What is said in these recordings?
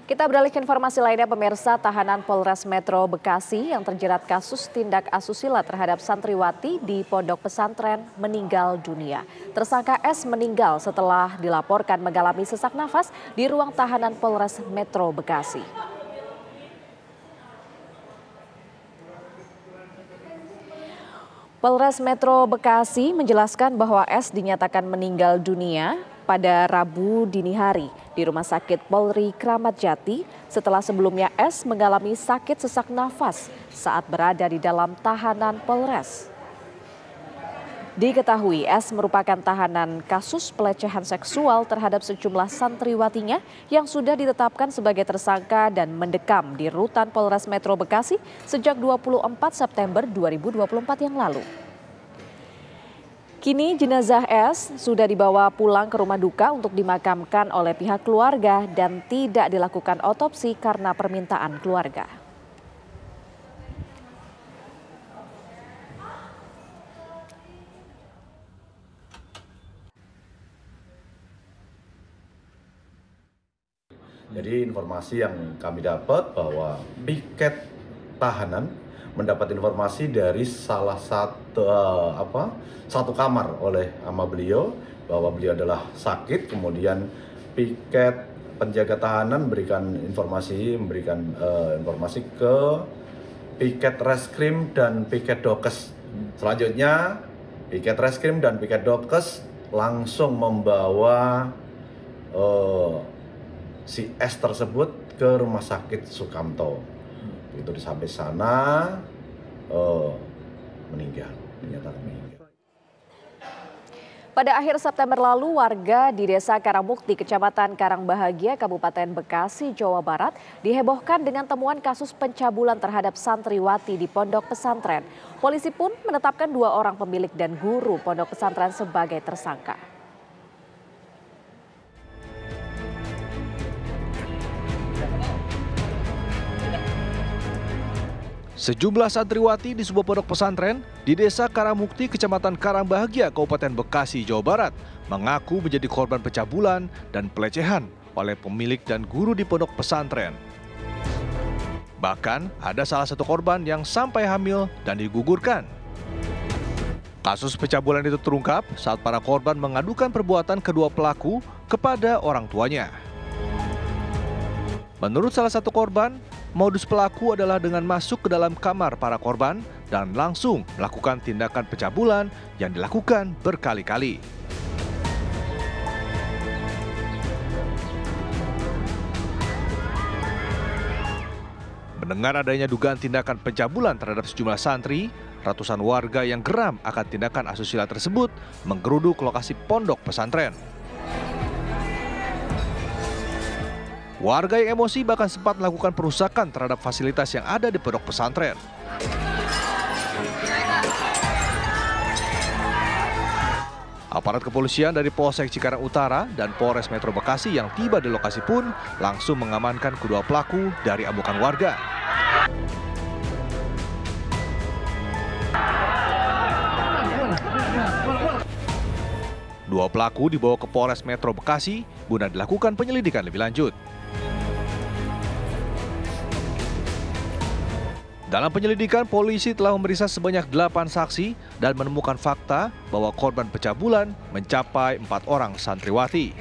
Kita beralih ke informasi lainnya, pemirsa. Tahanan Polres Metro Bekasi yang terjerat kasus tindak asusila terhadap santriwati di pondok pesantren meninggal dunia. Tersangka S meninggal setelah dilaporkan mengalami sesak nafas di ruang tahanan Polres Metro Bekasi. Polres Metro Bekasi menjelaskan bahwa S dinyatakan meninggal dunia pada Rabu dini hari di Rumah Sakit Polri Kramat Jati setelah sebelumnya S mengalami sakit sesak nafas saat berada di dalam tahanan Polres. Diketahui S merupakan tahanan kasus pelecehan seksual terhadap sejumlah santriwatinya yang sudah ditetapkan sebagai tersangka dan mendekam di rutan Polres Metro Bekasi sejak 24 September 2024 yang lalu. Kini jenazah S sudah dibawa pulang ke rumah duka untuk dimakamkan oleh pihak keluarga dan tidak dilakukan otopsi karena permintaan keluarga. Jadi informasi yang kami dapat bahwa piket tahanan mendapat informasi dari salah satu kamar oleh ama beliau bahwa beliau adalah sakit, kemudian piket penjaga tahanan memberikan informasi ke piket reskrim dan piket dokes. Selanjutnya piket reskrim dan piket dokes langsung membawa si S tersebut ke Rumah Sakit Sukamto. Itu sampai sana dinyatakan meninggal. Pada akhir September lalu, warga di Desa Karangmukti, Kecamatan Karangbahagia, Kabupaten Bekasi, Jawa Barat dihebohkan dengan temuan kasus pencabulan terhadap santriwati di pondok pesantren. Polisi pun menetapkan 2 orang pemilik dan guru pondok pesantren sebagai tersangka. Sejumlah santriwati di sebuah pondok pesantren di Desa Karangmukti, Kecamatan Karangbahagia, Kabupaten Bekasi, Jawa Barat mengaku menjadi korban pencabulan dan pelecehan oleh pemilik dan guru di pondok pesantren. Bahkan ada salah satu korban yang sampai hamil dan digugurkan. Kasus pencabulan itu terungkap saat para korban mengadukan perbuatan kedua pelaku kepada orang tuanya. Menurut salah satu korban, modus pelaku adalah dengan masuk ke dalam kamar para korban dan langsung melakukan tindakan pencabulan yang dilakukan berkali-kali. Mendengar adanya dugaan tindakan pencabulan terhadap sejumlah santri, ratusan warga yang geram akan tindakan asusila tersebut menggeruduk lokasi pondok pesantren. Warga yang emosi bahkan sempat melakukan perusakan terhadap fasilitas yang ada di pondok pesantren. Aparat kepolisian dari Polsek Cikarang Utara dan Polres Metro Bekasi yang tiba di lokasi pun langsung mengamankan kedua pelaku dari amukan warga. Dua pelaku dibawa ke Polres Metro Bekasi guna dilakukan penyelidikan lebih lanjut. Dalam penyelidikan, polisi telah memeriksa sebanyak 8 saksi dan menemukan fakta bahwa korban pencabulan mencapai 4 orang santriwati.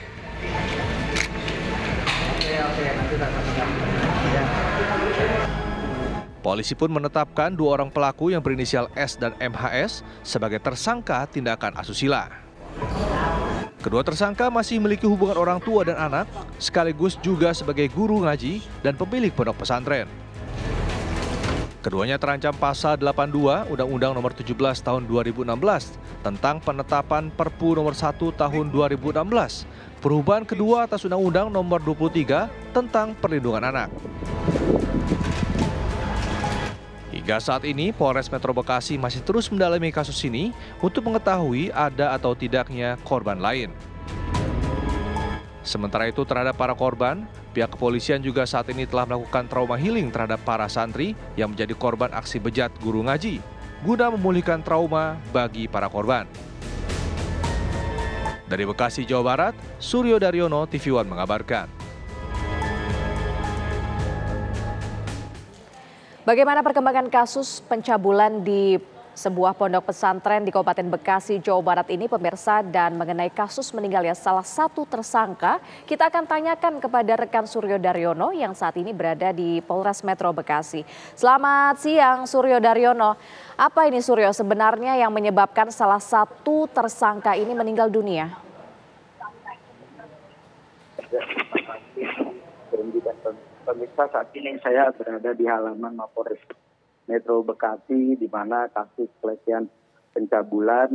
Polisi pun menetapkan 2 orang pelaku yang berinisial S dan MHS sebagai tersangka tindakan asusila. Kedua tersangka masih memiliki hubungan orang tua dan anak, sekaligus juga sebagai guru ngaji dan pemilik pondok pesantren. Keduanya terancam pasal 82 Undang-Undang Nomor 17 Tahun 2016 tentang penetapan Perpu Nomor 1 Tahun 2016, perubahan kedua atas Undang-Undang Nomor 23 tentang Perlindungan Anak. Hingga saat ini, Polres Metro Bekasi masih terus mendalami kasus ini untuk mengetahui ada atau tidaknya korban lain. Sementara itu terhadap para korban, pihak kepolisian juga saat ini telah melakukan trauma healing terhadap para santri yang menjadi korban aksi bejat guru ngaji, guna memulihkan trauma bagi para korban. Dari Bekasi, Jawa Barat, Suryo Daryono, TV One mengabarkan. Bagaimana perkembangan kasus pencabulan di sebuah pondok pesantren di Kabupaten Bekasi, Jawa Barat ini pemirsa, dan mengenai kasus meninggalnya salah satu tersangka, kita akan tanyakan kepada rekan Suryo Daryono yang saat ini berada di Polres Metro Bekasi. Selamat siang Suryo Daryono. Apa ini Suryo sebenarnya yang menyebabkan salah satu tersangka ini meninggal dunia? Pemirsa, saat ini saya berada di halaman Mapolres Metro Bekasi, di mana kasus pelecehan pencabulan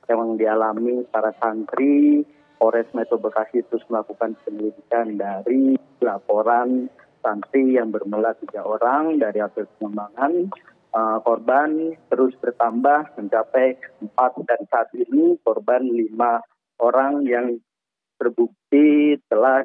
yang dialami para santri Polres Metro Bekasi terus melakukan penyelidikan dari laporan santri yang bermula 3 orang. Dari hasil pengembangan korban terus bertambah mencapai 4 dan saat ini korban 5 orang yang terbukti telah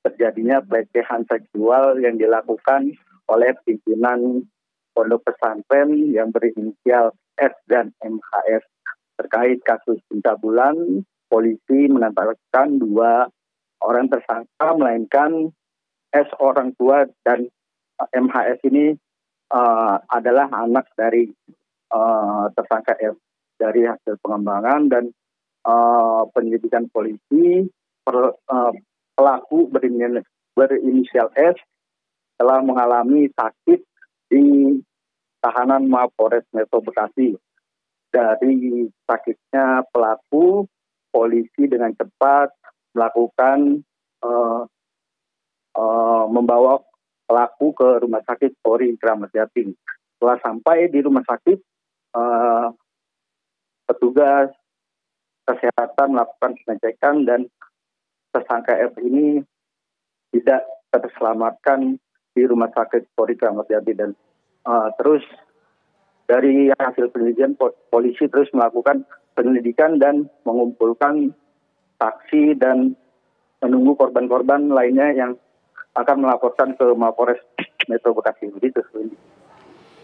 terjadinya pelecehan seksual yang dilakukan oleh pimpinan pondok pesantren yang berinisial S dan MHS. Terkait kasus pencabulan, polisi menetapkan 2 orang tersangka, melainkan S orang tua dan MHS ini adalah anak dari tersangka S. Dari hasil pengembangan dan penyelidikan polisi, pelaku berinisial S telah mengalami sakit di tahanan Mapolres Metro Bekasi. Dari sakitnya pelaku, polisi dengan cepat melakukan membawa pelaku ke Rumah Sakit Polri Kramat Jati. Setelah sampai di rumah sakit, petugas kesehatan melakukan pengecekan dan tersangka F ini tidak terselamatkan di Rumah Sakit Polri Kramat Jati. Dan terus dari hasil penyelidikan, polisi terus melakukan penyelidikan dan mengumpulkan saksi dan menunggu korban-korban lainnya yang akan melaporkan ke Mapolres Metro Bekasi. Begitu.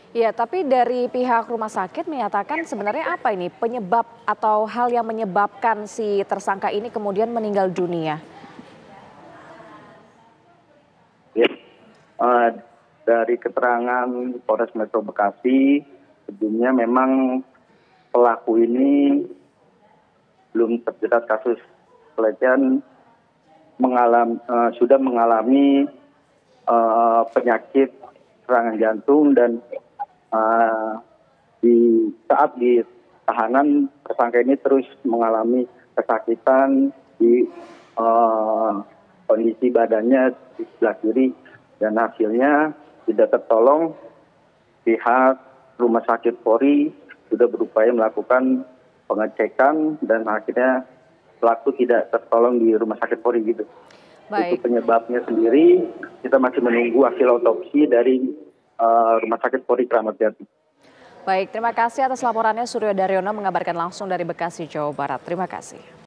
Ya, tapi dari pihak rumah sakit menyatakan sebenarnya apa ini penyebab atau hal yang menyebabkan si tersangka ini kemudian meninggal dunia? Ya, dari keterangan Polres Metro Bekasi, sebelumnya memang pelaku ini belum terjerat kasus pelecehan, sudah mengalami penyakit serangan jantung dan saat di tahanan tersangka ini terus mengalami kesakitan di kondisi badannya di sebelah kiri dan hasilnya tidak tertolong. Pihak Rumah Sakit Polri sudah berupaya melakukan pengecekan dan akhirnya pelaku tidak tertolong di Rumah Sakit Polri gitu. Baik. Itu penyebabnya sendiri kita masih menunggu hasil otopsi dari Rumah Sakit Polri Kramat Jati. Baik, terima kasih atas laporannya Suryo Daryono mengabarkan langsung dari Bekasi, Jawa Barat. Terima kasih.